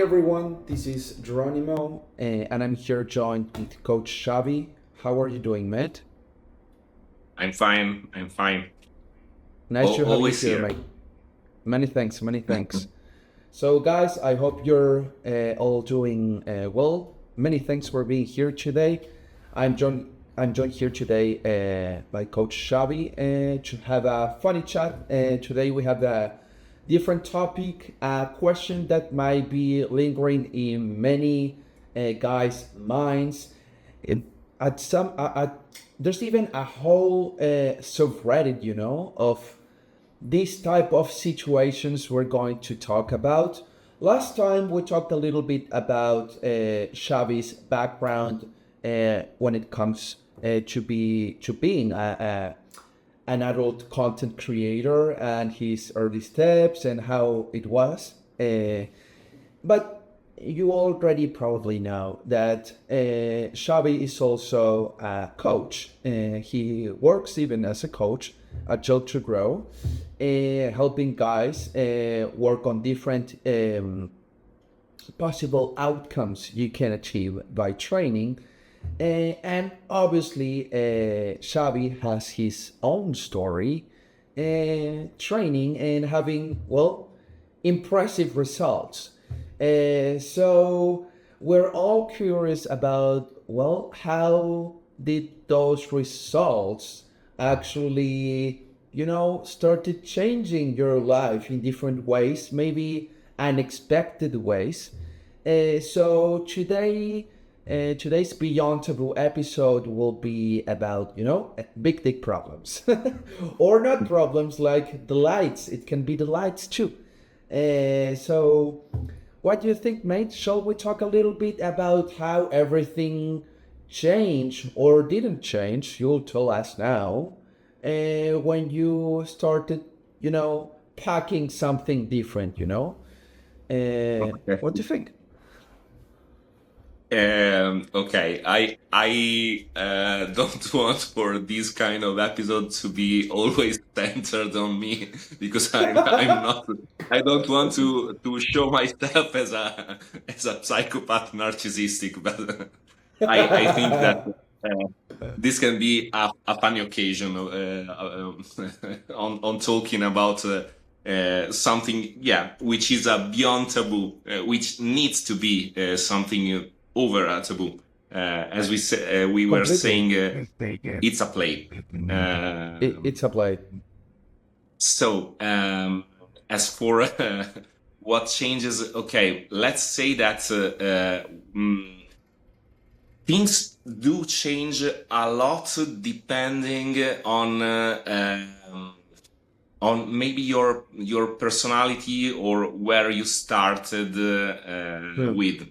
everyone, this is Geronimo, and I'm here joined with Coach Xavi. How are you doing, mate? I'm fine. I'm fine. Nice to have you Always here, here. mate. Many thanks, many thanks. So, guys, I hope you're all doing well. Many thanks for being here today. I'm joined here today by Coach Xavi to have a funny chat. Today we have a different topic, a question that might be lingering in many guys' minds. It, at some, there's even a whole subreddit, of these type of situations we're going to talk about. Last time we talked a little bit about Xavi's background when it comes to being an adult content creator and his early steps and how it was. But you already probably know that Xavi is also a coach. He works even as a coach at Jolt to Grow, helping guys work on different possible outcomes you can achieve by training. And obviously, Xavi has his own story, training and having, well, impressive results. So we're all curious about, well, how did those results actually, started changing your life in different ways, maybe unexpected ways. Today's Beyond Taboo episode will be about, big dick problems. Or not problems like the lights. It can be the lights too. So, what do you think, mate? Shall we talk a little bit about how everything changed or didn't change? You'll tell us now. When you started, packing something different, Okay. What do you think? Okay. I don't want for this kind of episode to be always centered on me because I'm not. I don't want to show myself as a psychopath narcissistic, but I think that this can be a funny occasion on talking about something, yeah, which is a beyond taboo, which needs to be something over a taboo. We were Completely. saying, it's a play. It's a play. So, as for what changes, okay, let's say that things do change a lot depending on maybe your personality or where you started Hmm. with.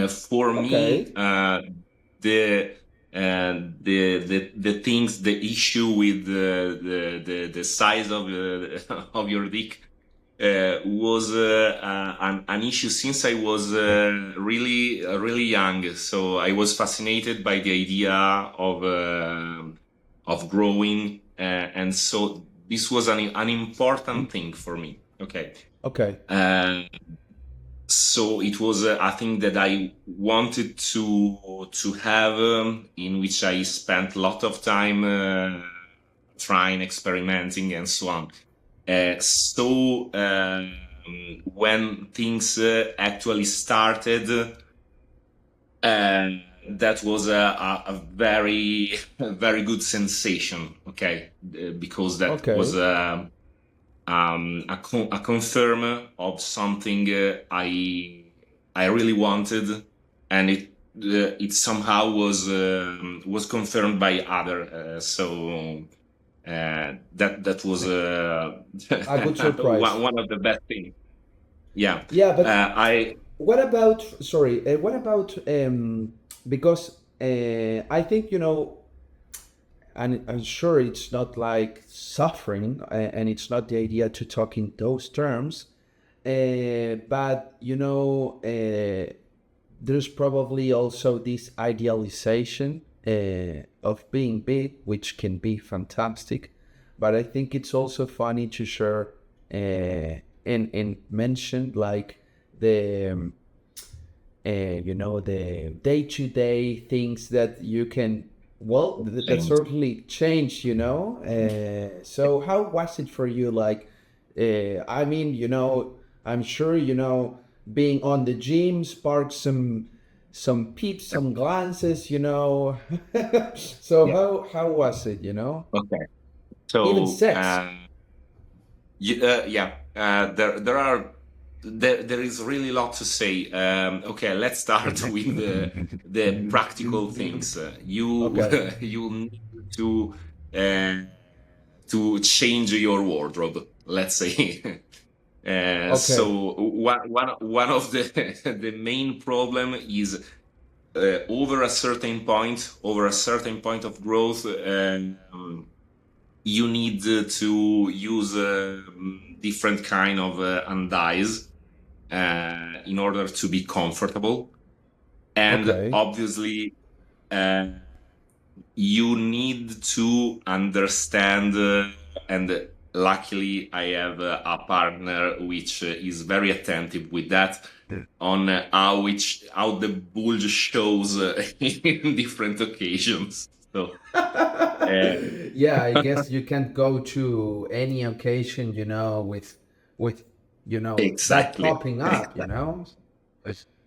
For me, Okay. the the things, the issue with the size of of your dick was an issue since I was really young. So I was fascinated by the idea of growing, and so this was an important thing for me. Okay. Okay. Uh, so it was a thing that I wanted to have, in which I spent a lot of time trying, experimenting, and so on. When things actually started, that was a very very good sensation. Okay, because that was Okay. a confirm of something I really wanted, and it somehow was confirmed by other. That was A good surprise. one of the best things. Yeah, Yeah, but I what about, sorry, what about, because I think, and I'm sure it's not like suffering, and it's not the idea to talk in those terms, but, there's probably also this idealization of being big, which can be fantastic. But I think it's also funny to share and mentioned like the the day-to-day things that you can, well, that Change. certainly change, so how was it for you, like, I mean, I'm sure, being on the gym sparked some peeps, some glances, so Yeah. how was it, Okay. even So, sex? yeah, there is really a lot to say. Okay, let's start with the practical things. You Okay. you need to uh, to change your wardrobe. Let's say. Okay. So one of the the main problem is over a certain point of growth. You need to use different kind of undies in order to be comfortable, and Okay. obviously uh, you need to understand and luckily I have a partner which is very attentive with that on how the bulge shows in different occasions. So uh, Yeah, I guess you can't go to any occasion, with that exactly. popping up,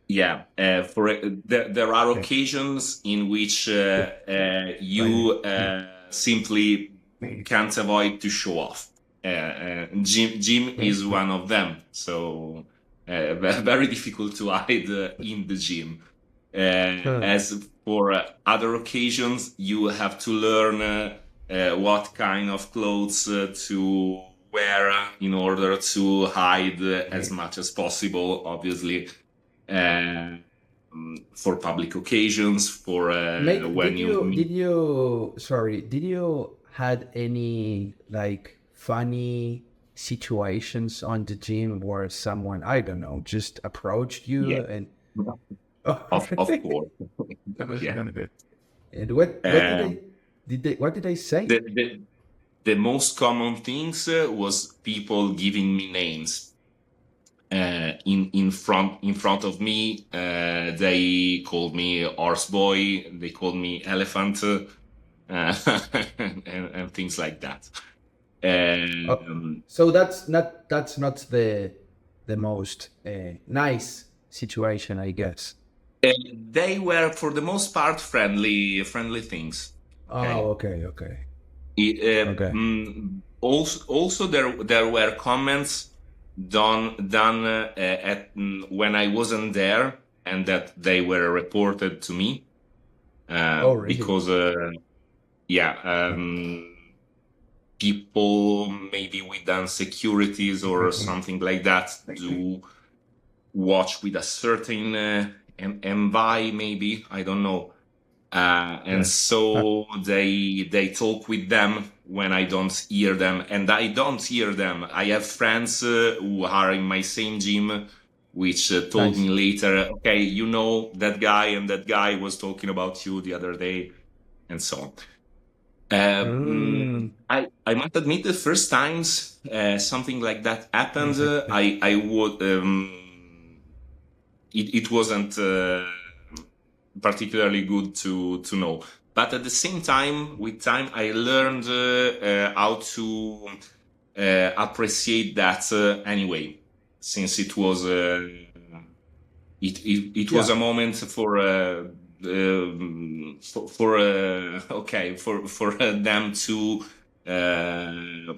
Yeah, there are occasions in which you simply can't avoid to show off. Gym is one of them, so very difficult to hide in the gym. As for other occasions, you have to learn what kind of clothes to wear in order to hide as much as possible, obviously uh, for public occasions, for Make when did you you meet. did you sorry, did you had any like funny situations on the gym where someone, I don't know, just approached you Yeah, and oh, of course. Yeah. and what did they say? The, the the most common things was people giving me names in front of me. They called me horse boy. They called me elephant, and things like that. Oh, Um, so that's not the most nice situation, I guess. they were for the most part friendly things. Oh, Okay. okay, okay, okay. Also, there were comments done at when I wasn't there, and that they were reported to me Oh, really? because yeah, people maybe with insecurities or something like that do watch with a certain envy, maybe, I don't know. And so they talk with them when I don't hear them, and I don't hear them. I have friends who are in my same gym, which told me Nice. later, okay, that guy, and that guy was talking about you the other day, and so on. Mm. I must admit, the first times something like that happened, I would it wasn't particularly good to know. But at the same time, with time, I learned how to appreciate that anyway, since it was Yeah. a moment for them to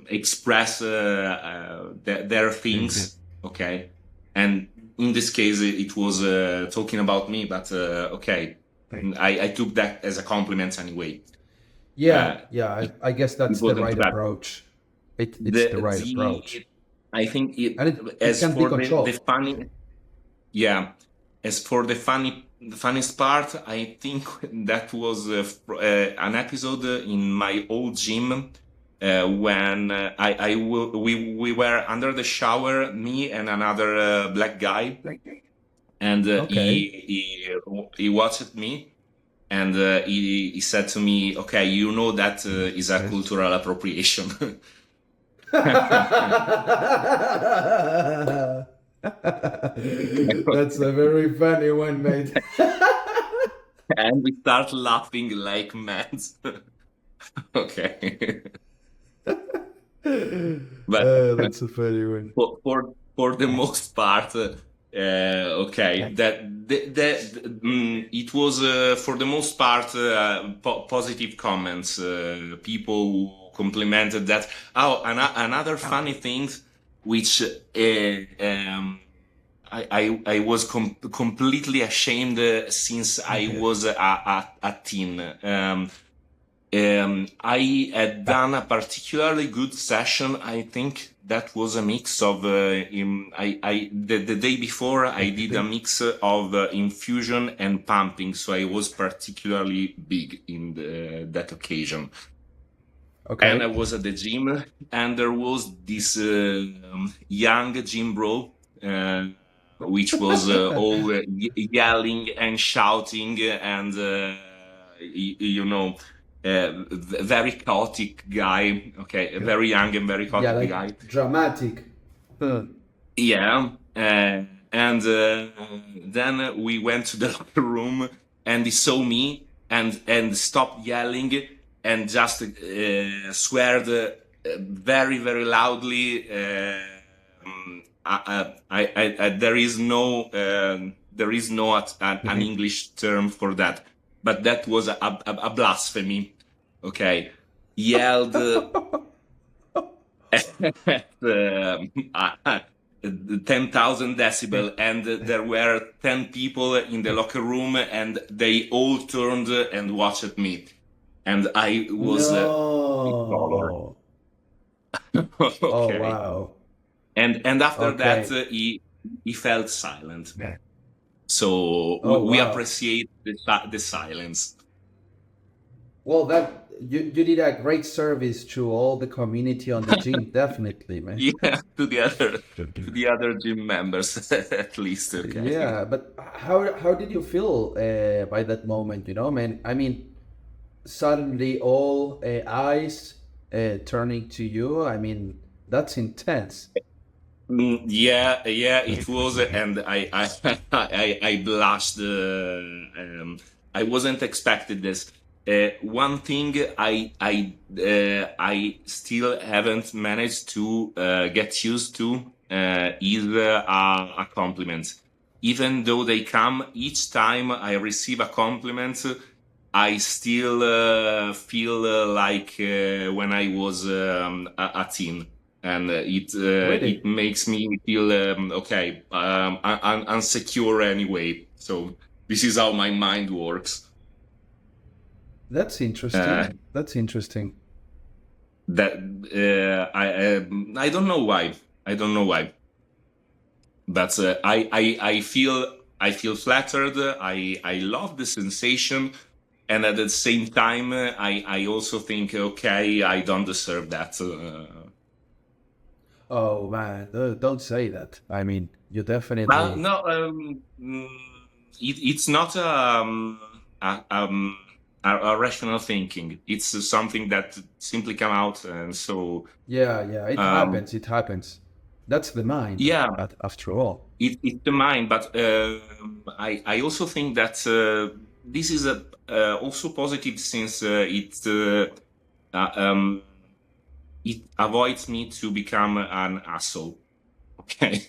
express their things, okay, and in this case it was talking about me, but okay, I took that as a compliment anyway. Yeah, uh, yeah. it, I guess it that's the wasn't right bad. approach. It's the right approach, The I think and it as can't be for the controlled. funny. Yeah. As for the funniest part, I think that was an episode in my old gym when we were under the shower, me and another black guy, and Okay. he watched me, and he said to me, "Okay, you know that is a cultural appropriation." That's a very funny one, mate. And we start laughing like mad. Okay. But That's a funny one. for the most part, okay, it was for the most part positive comments. People who complimented that. Oh, another funny thing, which I was completely ashamed since I was a teen. I had done a particularly good session. I think that was a mix of the day before I did a mix of infusion and pumping, so I was particularly big in that occasion. And I Okay. was at the gym, and there was this young gym bro, which was all yelling and shouting, and you know, very chaotic guy. Okay, a very young and very Yeah, chaotic guy. like dramatic. Huh. Yeah, and then we went to the locker room, and he saw me and stopped yelling and just sweared very loudly. There is no an English term for that, but that was a blasphemy. Okay, yelled. 10,000 decibel, and there were 10 people in the locker room, and they all turned and watched me, and I was in color. No. Oh, Okay, wow. and after that Okay. he felt silent. So Oh, we wow. appreciate the silence. Well, that you did a great service to all the community on the gym, definitely, man. Yeah, to the other gym members at least. Okay. Yeah, but how did you feel by that moment? You know, man. I mean, suddenly all eyes turning to you. I mean, that's intense. Yeah, yeah, it was, and I blushed. I wasn't expected this. One thing I still haven't managed to get used to is a compliment. Even though they come each time I receive a compliment, I still feel like when I was a teen, and it Really? makes me feel okay, unsecure anyway. So this is how my mind works. That's Uh, interesting. That's interesting. that I don't know why. I don't know why, but I feel flattered. I love the sensation, and at the same time, I also think, okay, I don't deserve that. Oh man, don't say that. I mean, you definitely. No, it's not a rational thinking. It's something that simply come out, and so Yeah, yeah. It um, happens. It happens. That's the mind, yeah, after all. it's the mind. But I also think that this is also positive since uh, um, it avoids me to become an asshole. Okay.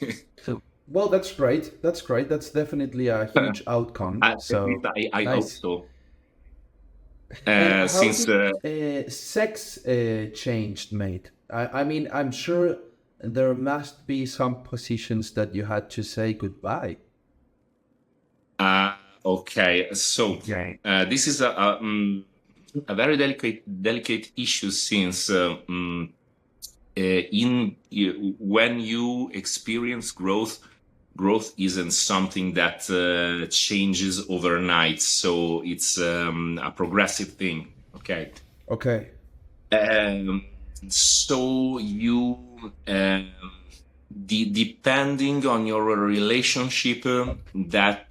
Well, that's great. That's great. That's definitely a huge outcome. At least So I hope nice. so. And how Since did sex changed, mate? I mean, I'm sure there must be some positions that you had to say goodbye. okay, so this is a very delicate issue since when you experience growth isn't something that changes overnight. So it's a progressive thing. Okay. Okay. Um, so you, depending on your relationship, that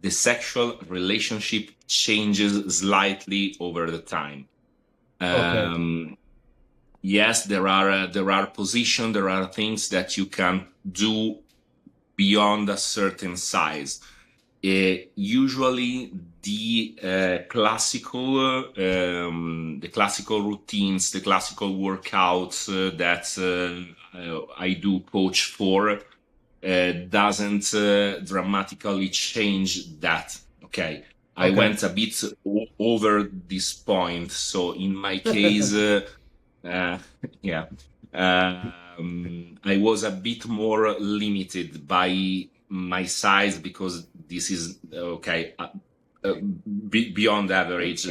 the sexual relationship changes slightly over the time. Okay. Yes, there are positions, there are things that you can do beyond a certain size. Usually, the classical routines, the classical workouts that I do coach for doesn't dramatically change that. Okay, I Okay. went a bit over this point, so in my case, uh, yeah, I was a bit more limited by my size because this is okay beyond average.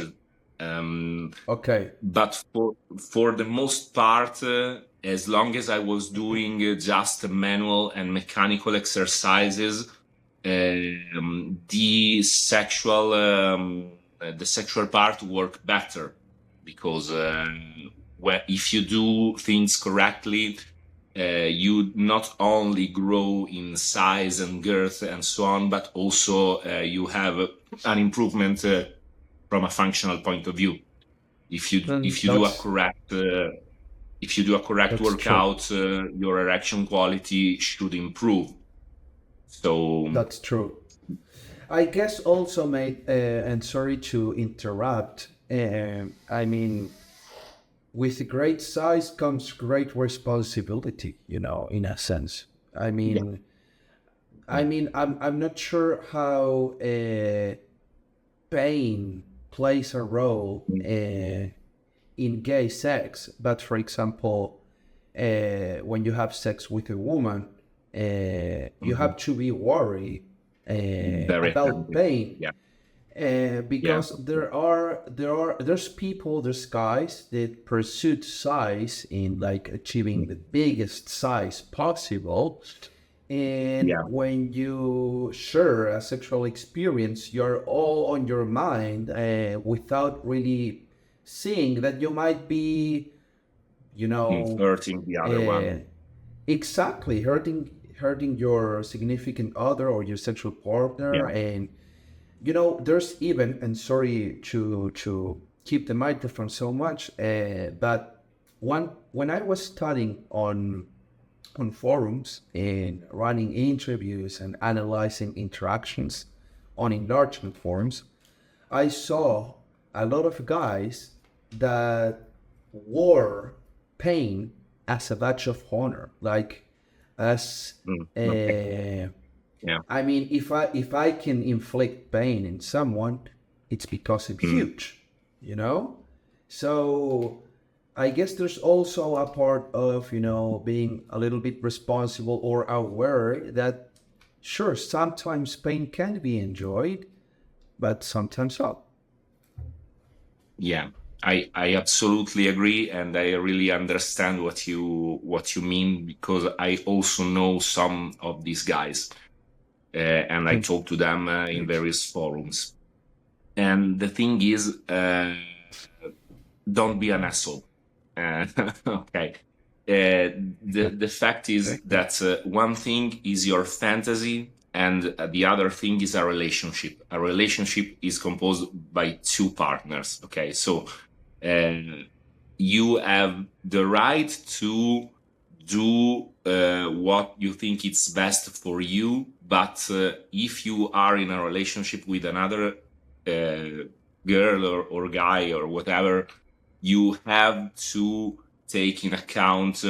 Um, Okay. but for the most part, as long as I was doing just manual and mechanical exercises, the sexual part worked better because if you do things correctly, you not only grow in size and girth and so on, but also you have an improvement from a functional point of view. Then If you do a correct that's true. workout, your erection quality should improve. So That's true. I guess also, mate, and sorry to interrupt. I mean, with great size comes great responsibility. In a sense. I yeah, mean, I'm not sure how pain plays a role in gay sex, but for example, when you have sex with a woman, you mm-hmm. have to be worried Very about attentive. pain, Yeah, yeah, because there's people, there's guys that pursue size in like achieving the biggest size possible, and yeah. when you share a sexual experience, you're all on your mind without really seeing that you might be, you know, Hurting the other one. uh, exactly hurting your significant other or your sexual partner. Yeah. And there's even, and sorry to keep the microphone so much, but when I was studying on forums and running interviews and analyzing interactions on enlargement forums, I saw a lot of guys that wore pain as a badge of honor, like as Okay. a, Yeah. I mean, if I can inflict pain in someone, it's because I'm Mm. huge, you know. So I guess there's also a part of being a little bit responsible or aware that sure sometimes pain can be enjoyed, but sometimes not. Yeah. I absolutely agree, and I really understand what you mean because I also know some of these guys, and I talk to them in various forums. And the thing is, don't be an asshole. Uh, okay. The fact is that one thing is your fantasy, and the other thing is a relationship. A relationship is composed by two partners. Okay, so you have the right to do what you think is best for you, but if you are in a relationship with another girl or guy or whatever, you have to take in account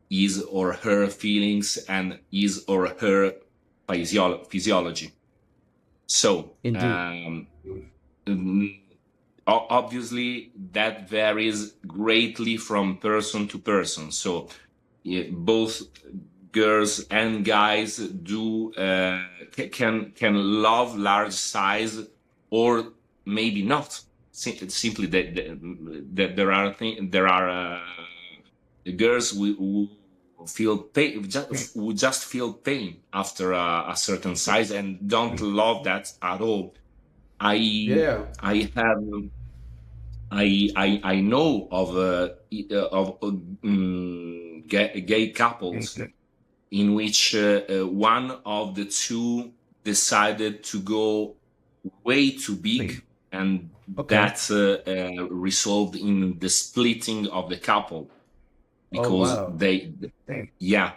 his or her feelings and his or her physiology. So, Indeed. mm, obviously, that varies greatly from person to person. So, yeah, both girls and guys do can love large size or maybe not. Simply that there are girls who feel pain, who just feel pain after a certain size and don't love that at all. I Yeah. I have I know of gay couples in which one of the two decided to go way too big and Okay. that's resolved in the splitting of the couple Oh because wow. yeah,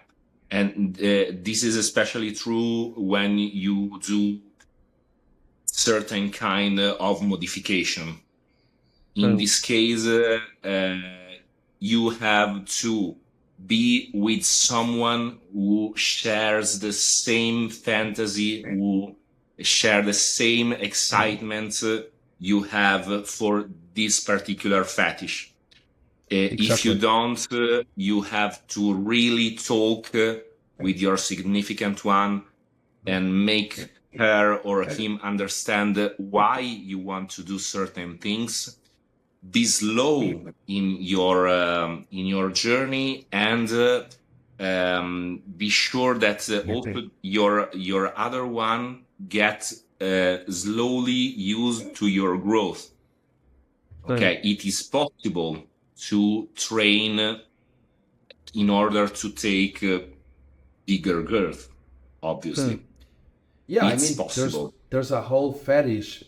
and this is especially true when you do certain kind of modification. In True. this case, you have to be with someone who shares the same fantasy, who share the same excitement you have for this particular fetish. If you Exactly. don't, you have to really talk with your significant one and make her or him understand why you want to do certain things. Be slow in your journey, and be sure that also your other one gets slowly used to your growth. True. Okay, it is possible to train in order to take bigger girth. True. Obviously, Yeah, I it's mean, possible. there's a whole fetish,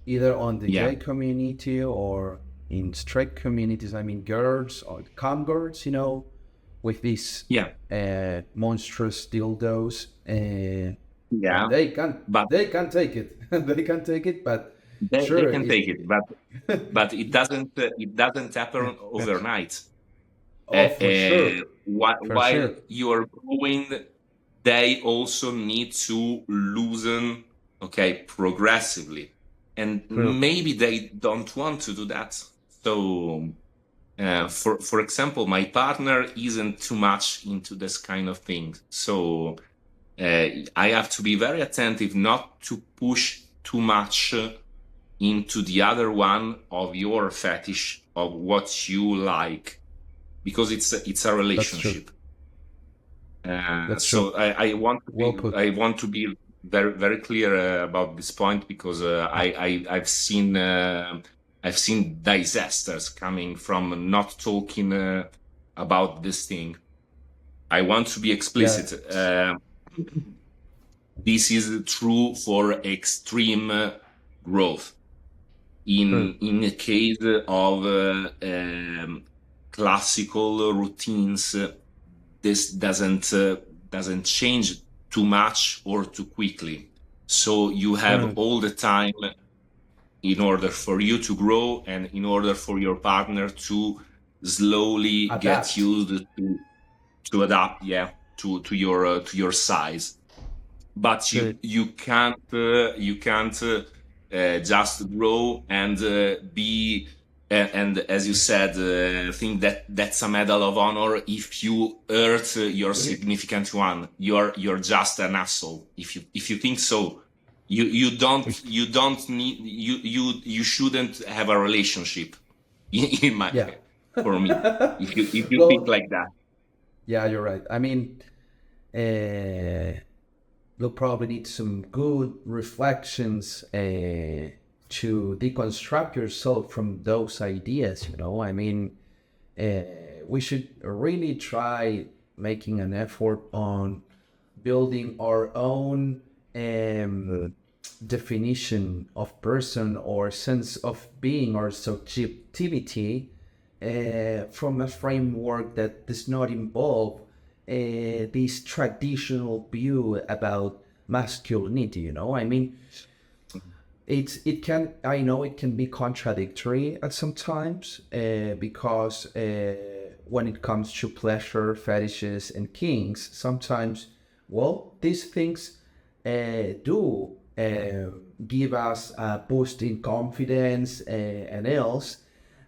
either on the Yeah, gay community or in straight communities. I mean, girls or cam girls, with these yeah, monstrous dildos, and yeah. they can But they can take it. They can take it, but they sure, can take it, but it doesn't happen it overnight. oh, for sure, for While sure, you are growing, they also need to loosen, okay, progressively, and true. maybe they don't want to do that. So, for example, my partner isn't too much into this kind of thing. So I have to be very attentive not to push too much into the other one of your fetish of what you like, because it's a That's true. relationship. That's true. So Well put. I want to be very very clear about this point, because I've seen disasters coming from not talking about this thing. I want to be Yeah. explicit. This is true for extreme growth. True. In the case of classical routines, this doesn't change too much or too quickly. So you have True. all the time in order for you to grow and in order for your partner to slowly get Adapt. used to adapt, yeah, to your size. But True. you can't just grow and be and as you said, think that that's a medal of honor if you hurt your significant one. You're just an asshole if you think so. You don't need you shouldn't have a relationship in my Yeah. for me if you think Well, like that. yeah, you're right. I mean, uh, we'll probably need some good reflections to deconstruct yourself from those ideas. I mean, uh, we should really try making an effort on building our own definition of person or sense of being or subjectivity from a framework that does not involve this traditional view about masculinity. I mean, I know it can be contradictory at some times because when it comes to pleasure, fetishes, and kinks, sometimes, well, these things do give us a boost in confidence and else,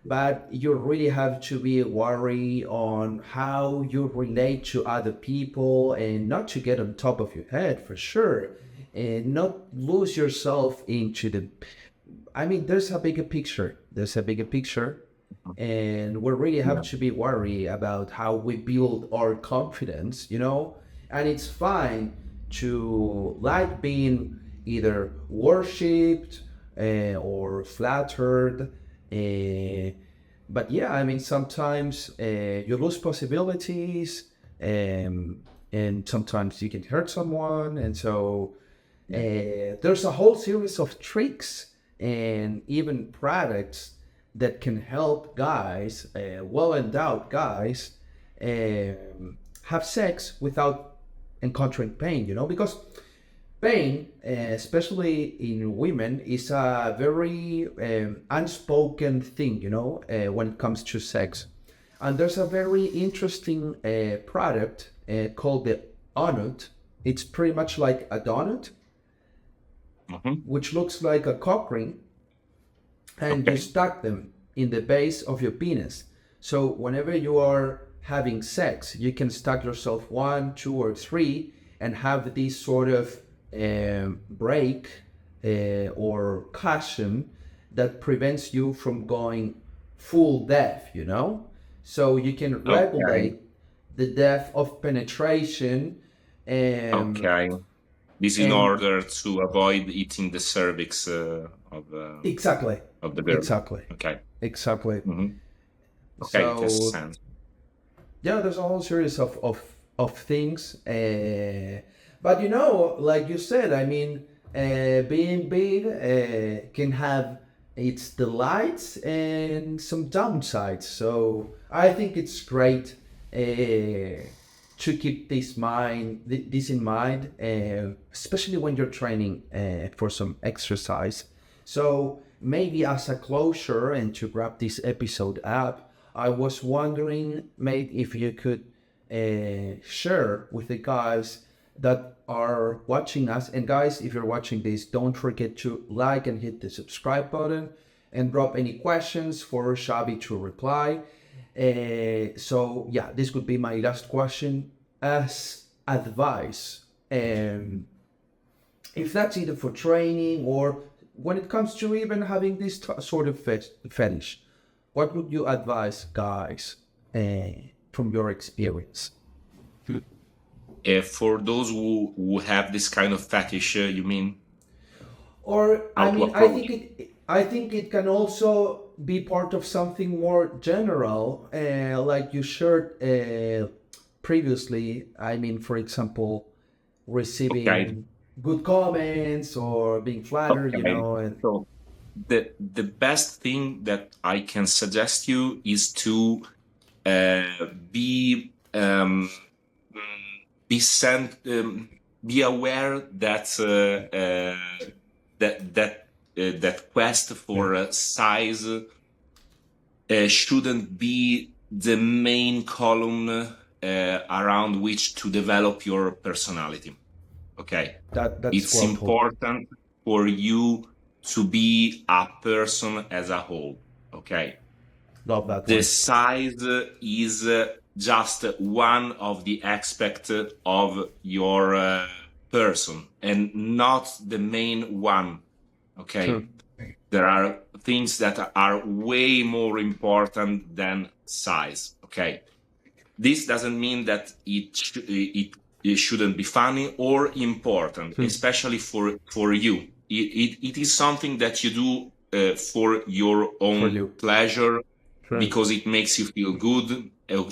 but you really have to be wary on how you relate to other people and not to get on top of your head for sure, and not lose yourself into the. I mean, there's a bigger picture. There's a bigger picture, and we really have Yeah. to be worried about how we build our confidence. And it's fine to like being either worshipped or flattered. But yeah, I mean, sometimes you lose possibilities, and sometimes you can hurt someone, and so There's a whole series of tricks and even products that can help guys, well-endowed guys, have sex without encountering pain, because pain, especially in women, is a very unspoken thing, when it comes to sex. And there's a very interesting product called the Onut. It's pretty much like a donut, which looks like a cock ring, and you stack them in the base of your penis. So whenever you are having sex, you can stack yourself 1, 2, or 3 and have this sort of break or cushion that prevents you from going full deaf, So you can regulate the depth of penetration. Okay. This in And order to avoid eating the cervix exactly, of the girl. exactly, Okay. exactly. Okay, it has So sense. yeah, there's a whole series of things. But like you said, I mean, being big can have its delights and some downsides. So I think it's great to keep this in mind, especially when you're training for some exercise. So maybe as a closure and to wrap this episode up, I was wondering, mate, if you could share with the guys that are watching us. And guys, if you're watching this, don't forget to like and hit the subscribe button and drop any questions for Xavi to reply. So yeah, this could be my last question as advice. If that's either for training or when it comes to even having this sort of fetish, what would you advise guys from your experience? For those who have this kind of fetish, you mean? Or How I to mean, approach? I think it can also be part of something more general, like you shared previously. I mean, for example, Okay. receiving good comments or being flattered, Okay. and So the best thing that I can suggest you is to be be sent be aware that that quest for size shouldn't be the main column around which to develop your personality. Okay, that's it's well put. important for you to be a person as a whole. Okay, Love that the one. size is just one of the aspects of your person and not the main one. Okay, True. there are things that are way more important than size. Okay, this doesn't mean that it shouldn't be funny or important, especially for you. It is something that you do for your For own you. pleasure True. because it makes you feel good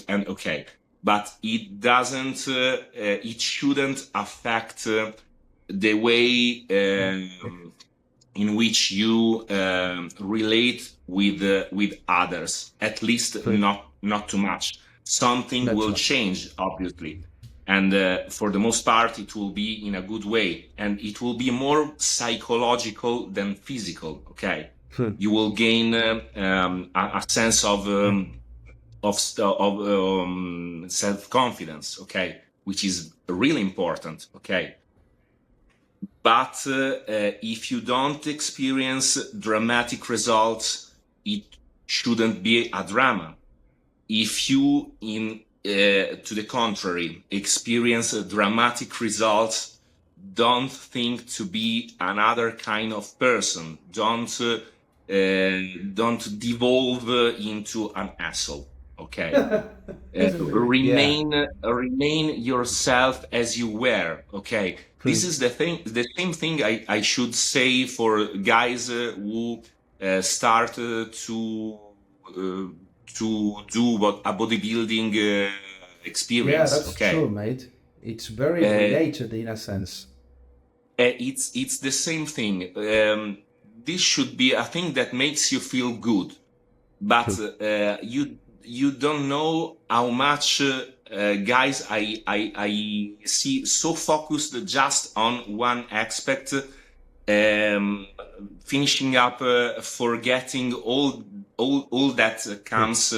and okay. But it doesn't. It shouldn't affect the way in which you relate with others. At least True. not too much. Something That's will right. change, obviously, and for the most part, it will be in a good way, and it will be more psychological than physical. Okay, True. you will gain a sense of self-confidence. Okay, which is really important. Okay. But if you don't experience dramatic results, it shouldn't be a drama. If you, to the contrary, experience dramatic results, don't think to be another kind of person. Don't devolve into an asshole. Okay. Yeah. Remain yourself as you were. Okay, this True. is the same thing I should say for guys who start to do what a bodybuilding Yeah, experience. that's true, Okay, mate. It's very uh, related in a sense. it's the same thing. This should be a thing that makes you feel good, but you don't know how much guys I see so focused just on one aspect, finishing up forgetting all that comes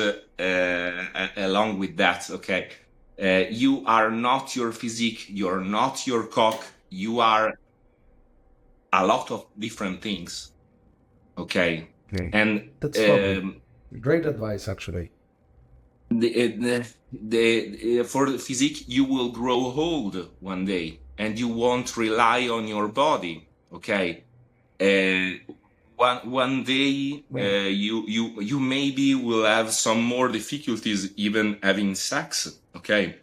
along with that. Okay, you are not your physique, you're not your cock, you are a lot of different things. Okay, Okay. and That's lovely. Great advice, actually. for the physique, you will grow old one day, and you won't rely on your body. Okay, one day you maybe will have some more difficulties even having sex. Okay,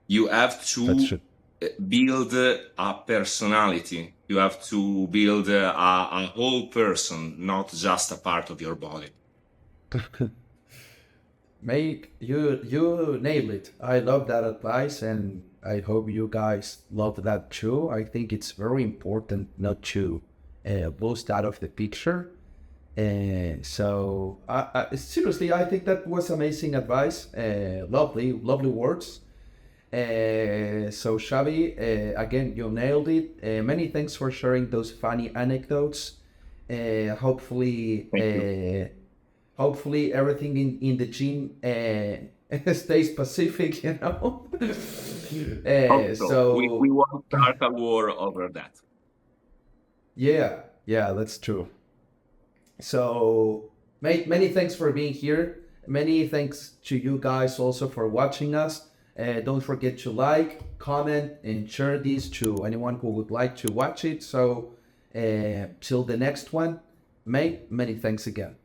you have That's to true. build a personality. You have to build a whole person, not just a part of your body. Mate, you nailed it. I love that advice, and I hope you guys love that too. I think it's very important not to lose that of the picture. So, seriously, I think that was amazing advice. Lovely, lovely words. So, Xavi, again, you nailed it. Many thanks for sharing those funny anecdotes. Hopefully, Thank you. hopefully everything in the gym stays pacific, you know. Hope so. We So won't start a war over that. yeah, that's true. So many thanks for being here. Many thanks to you guys also for watching us. Don't forget to like, comment, and share this to anyone who would like to watch it. So till the next one, mate, many thanks again.